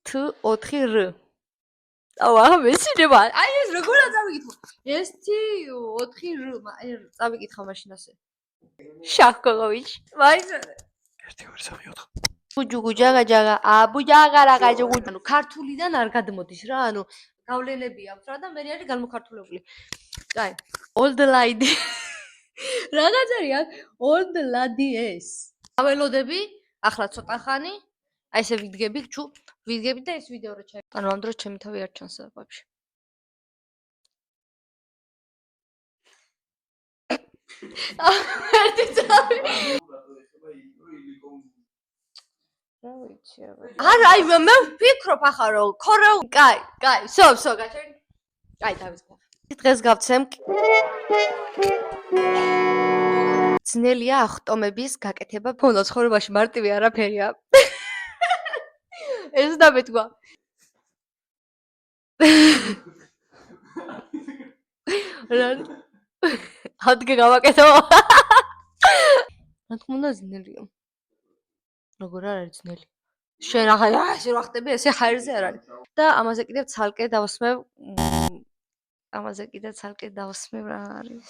T 4 R. აუ მესინება. აი ეს როგორ წავიკითხო? 1 4 R. აი წავიკითხა მაშინ ასე. შახკოვიჩ. მაინც 1 2 3 4 ბუჯუგუ ჯაგა ჯაგა აბუჯაგა რაღა ჯუგუ. ანუ ქართულიდან არ გადმოდის რა, ანუ გავლენები აქვს რა და მე არის განმოქართულებული. კაი. Old lady. რაღაც არის აქ Old lady S. აველოდები ახლა ცოტა ხანი აი ესე ვიდგები და ეს ვიდეო რა ჩაი. ანუ ამ დროს ჩემი თავი არ ჩანს ვაფშე. ერთი წავი. რა ვიცი აბა. არა, აი მე ვფიქრობ ახლა რომ ქორეულ კაი, სო გაჩვენ. კაი, დავიწყე. დღეს გავცემ ძნელია ახტომების გაკეთება ფონო ცხოვრებაში მარტივი არაფერია. ეს დამეთქვა. რა ადგე გავაკეთო. რა თქმა უნდა ძნელია. როგორ არ არის ძნელი? შენ ახლა ასე რა ხტები, ესე ჰაერზე არ არის. და ამაზე კიდევ ცალკე დავსმევ რა არის.